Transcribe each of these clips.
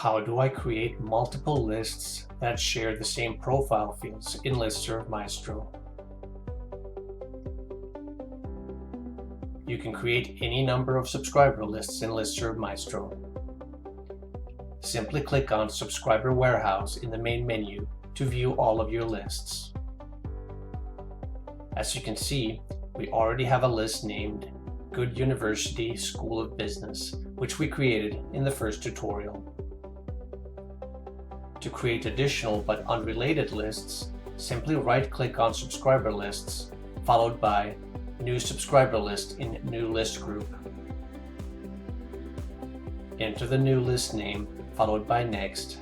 How do I create multiple lists that share the same profile fields in LISTSERV Maestro? You can create any number of subscriber lists in LISTSERV Maestro. Simply click on Subscriber Warehouse in the main menu to view all of your lists. As you can see, we already have a list named Good University School of Business, which we created in the first tutorial. To create additional but unrelated lists, simply right-click on Subscriber Lists, followed by New Subscriber List in New List Group. Enter the new list name, followed by Next.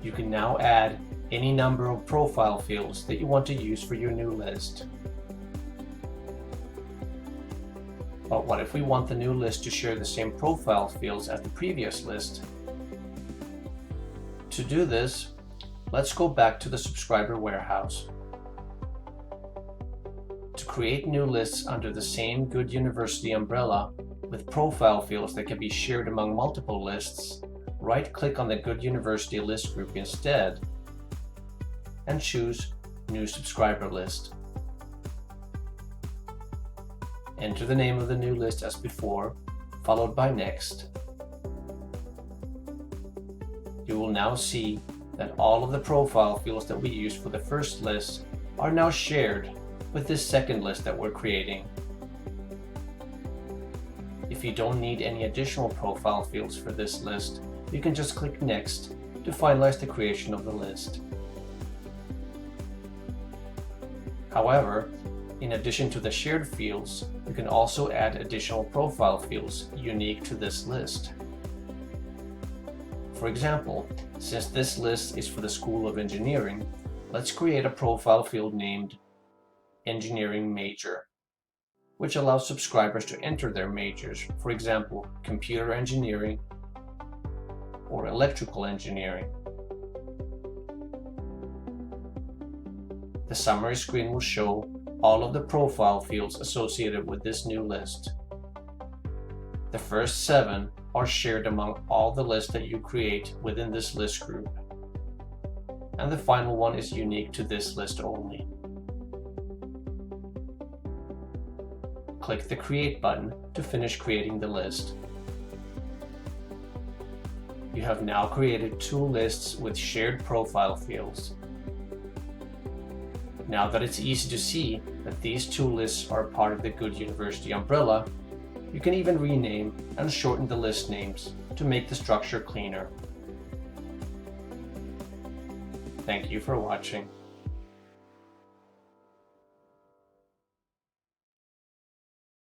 You can now add any number of profile fields that you want to use for your new list. But what if we want the new list to share the same profile fields as the previous list? To do this, let's go back to the Subscriber Warehouse. To create new lists under the same Good University umbrella with profile fields that can be shared among multiple lists, right-click on the Good University list group instead and choose New Subscriber List. Enter the name of the new list as before, followed by Next. You will now see that all of the profile fields that we used for the first list are now shared with this second list that we're creating. If you don't need any additional profile fields for this list, you can just click Next to finalize the creation of the list. However, in addition to the shared fields, you can also add additional profile fields unique to this list. For example, since this list is for the School of Engineering, let's create a profile field named Engineering Major, which allows subscribers to enter their majors, for example, Computer Engineering or Electrical Engineering. The summary screen will show all of the profile fields associated with this new list. The first 7 are shared among all the lists that you create within this list group, and the final one is unique to this list only. Click the Create button to finish creating the list. You have now created 2 lists with shared profile fields. Now that it's easy to see that these 2 lists are part of the Good University umbrella, you can even rename and shorten the list names to make the structure cleaner. Thank you for watching.